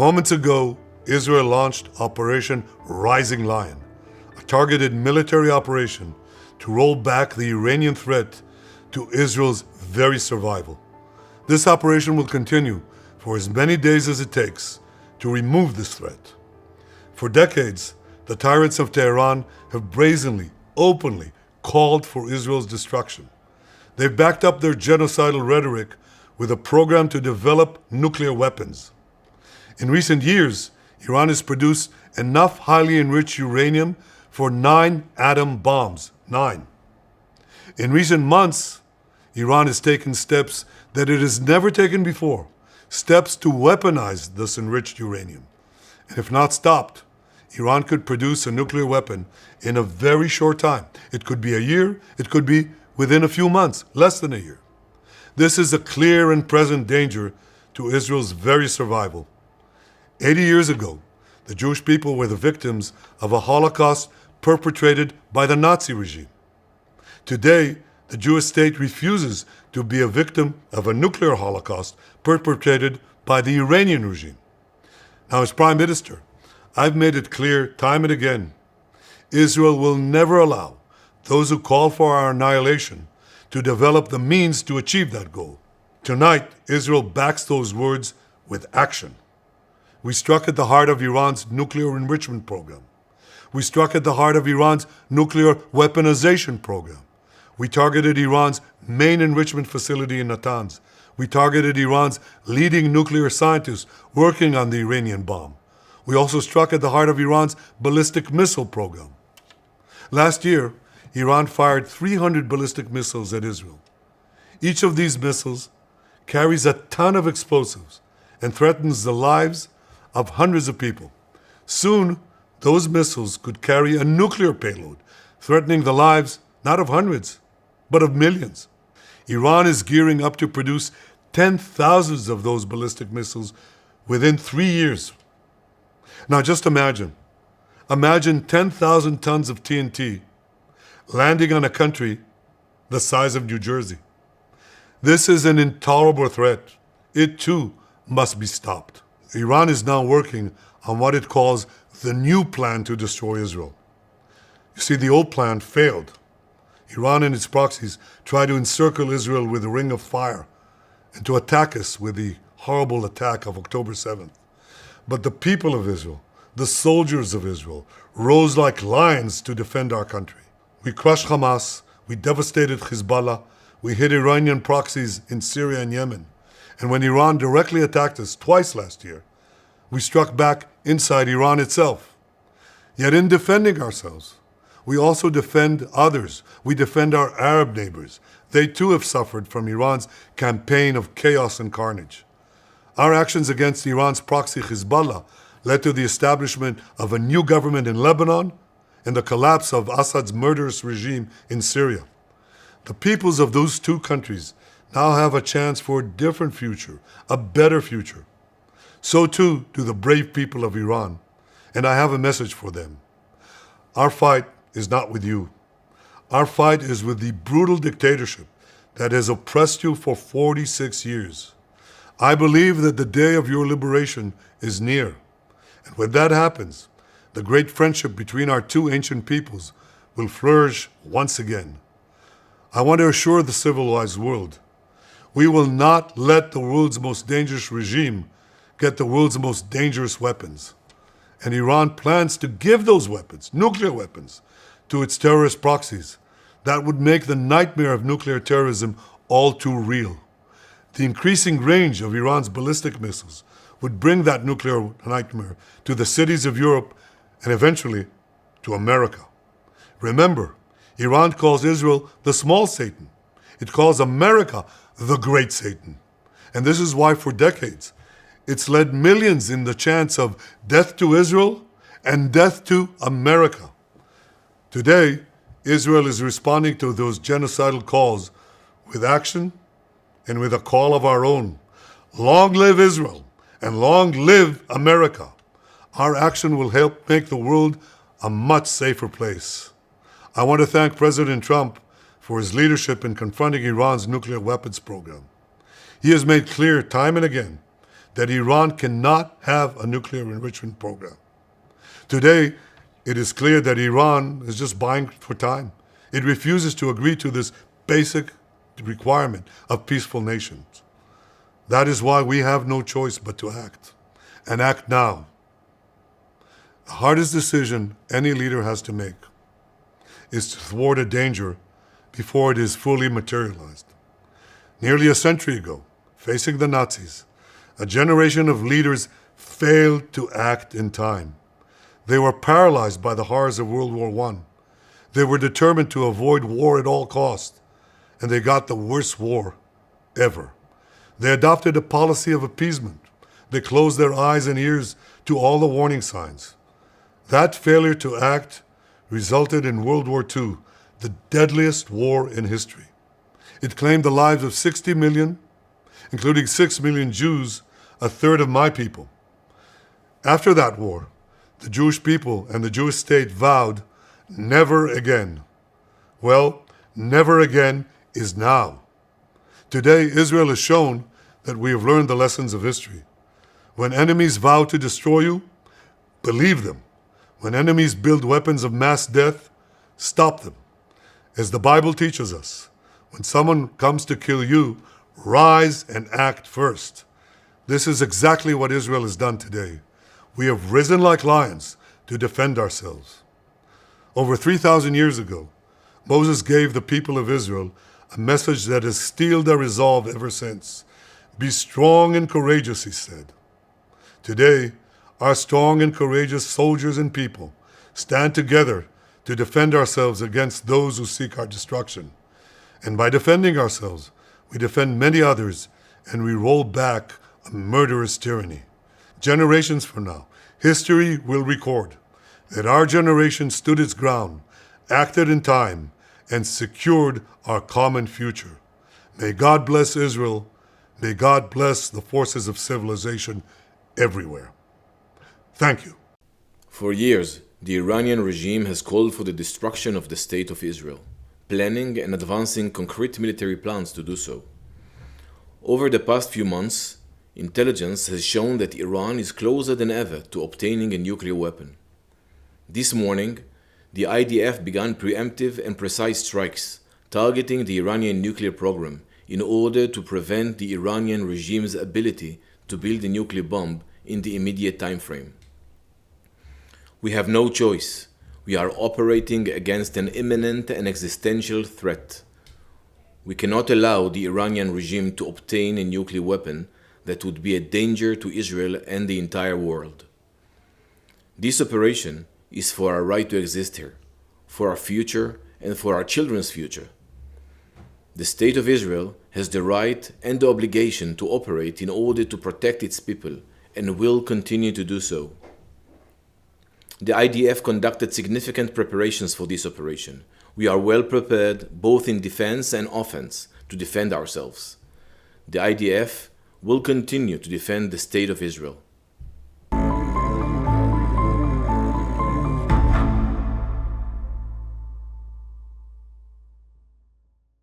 Moments ago, Israel launched Operation Rising Lion, a targeted military operation to roll back the Iranian threat to Israel's very survival. This operation will continue for as many days as it takes to remove this threat. For decades, the tyrants of Tehran have brazenly, openly called for Israel's destruction. They've backed up their genocidal rhetoric with a program to develop nuclear weapons. In recent years, Iran has produced enough highly enriched uranium for 9 atom bombs. 9. In recent months, Iran has taken steps that it has never taken before, steps to weaponize this enriched uranium. And if not stopped, Iran could produce a nuclear weapon in a very short time. It could be a year, it could be within a few months, less than a year. This is a clear and present danger to Israel's very survival. 80 years ago, the Jewish people were the victims of a Holocaust perpetrated by the Nazi regime. Today, the Jewish state refuses to be a victim of a nuclear Holocaust perpetrated by the Iranian regime. Now, as Prime Minister, I've made it clear time and again, Israel will never allow those who call for our annihilation to develop the means to achieve that goal. Tonight, Israel backs those words with action. We struck at the heart of Iran's nuclear enrichment program. We struck at the heart of Iran's nuclear weaponization program. We targeted Iran's main enrichment facility in Natanz. We targeted Iran's leading nuclear scientists working on the Iranian bomb. We also struck at the heart of Iran's ballistic missile program. Last year, Iran fired 300 ballistic missiles at Israel. Each of these missiles carries a ton of explosives and threatens the lives of hundreds of people. Soon, those missiles could carry a nuclear payload, threatening the lives not of hundreds, but of millions. Iran is gearing up to produce 10,000 of those ballistic missiles within 3 years. Now just imagine 10,000 tons of TNT landing on a country the size of New Jersey. This is an intolerable threat. It too must be stopped. Iran is now working on what it calls the new plan to destroy Israel. You see, the old plan failed. Iran and its proxies tried to encircle Israel with a ring of fire and to attack us with the horrible attack of October 7th. But the people of Israel, the soldiers of Israel, rose like lions to defend our country. We crushed Hamas, we devastated Hezbollah, we hit Iranian proxies in Syria and Yemen. And when Iran directly attacked us twice last year, we struck back inside Iran itself. Yet in defending ourselves, we also defend others. We defend our Arab neighbors. They too have suffered from Iran's campaign of chaos and carnage. Our actions against Iran's proxy Hezbollah led to the establishment of a new government in Lebanon and the collapse of Assad's murderous regime in Syria. The peoples of those two countries now have a chance for a different future, a better future. So too do the brave people of Iran, and I have a message for them. Our fight is not with you. Our fight is with the brutal dictatorship that has oppressed you for 46 years. I believe that the day of your liberation is near. And when that happens, the great friendship between our two ancient peoples will flourish once again. I want to assure the civilized world, we will not let the world's most dangerous regime get the world's most dangerous weapons. And Iran plans to give those weapons, nuclear weapons, to its terrorist proxies. That would make the nightmare of nuclear terrorism all too real. The increasing range of Iran's ballistic missiles would bring that nuclear nightmare to the cities of Europe and eventually to America. Remember, Iran calls Israel the small Satan. It calls America the great Satan. And this is why for decades, it's led millions in the chants of death to Israel and death to America. Today, Israel is responding to those genocidal calls with action and with a call of our own. Long live Israel and long live America. Our action will help make the world a much safer place. I want to thank President Trump for his leadership in confronting Iran's nuclear weapons program. He has made clear time and again that Iran cannot have a nuclear enrichment program. Today, it is clear that Iran is just buying for time. It refuses to agree to this basic requirement of peaceful nations. That is why we have no choice but to act, and act now. The hardest decision any leader has to make is to thwart a danger before it is fully materialized. Nearly a century ago, facing the Nazis, a generation of leaders failed to act in time. They were paralyzed by the horrors of World War I. They were determined to avoid war at all costs, and they got the worst war ever. They adopted a policy of appeasement. They closed their eyes and ears to all the warning signs. That failure to act resulted in World War II, the deadliest war in history. It claimed the lives of 60 million, including 6 million Jews, a third of my people. After that war, the Jewish people and the Jewish state vowed, never again. Well, never again is now. Today, Israel has shown that we have learned the lessons of history. When enemies vow to destroy you, believe them. When enemies build weapons of mass death, stop them. As the Bible teaches us, when someone comes to kill you, rise and act first. This is exactly what Israel has done today. We have risen like lions to defend ourselves. Over 3,000 years ago, Moses gave the people of Israel a message that has steeled their resolve ever since. Be strong and courageous, he said. Today, our strong and courageous soldiers and people stand together to defend ourselves against those who seek our destruction. And by defending ourselves, we defend many others, and we roll back a murderous tyranny. Generations from now, history will record that our generation stood its ground, acted in time, and secured our common future. May God bless Israel. May God bless the forces of civilization everywhere. Thank you. For years, the Iranian regime has called for the destruction of the State of Israel, planning and advancing concrete military plans to do so. Over the past few months, intelligence has shown that Iran is closer than ever to obtaining a nuclear weapon. This morning, the IDF began preemptive and precise strikes targeting the Iranian nuclear program in order to prevent the Iranian regime's ability to build a nuclear bomb in the immediate time frame. We have no choice. We are operating against an imminent and existential threat. We cannot allow the Iranian regime to obtain a nuclear weapon that would be a danger to Israel and the entire world. This operation is for our right to exist here, for our future and for our children's future. The State of Israel has the right and the obligation to operate in order to protect its people and will continue to do so. The IDF conducted significant preparations for this operation. We are well prepared both in defense and offense to defend ourselves. The IDF will continue to defend the State of Israel.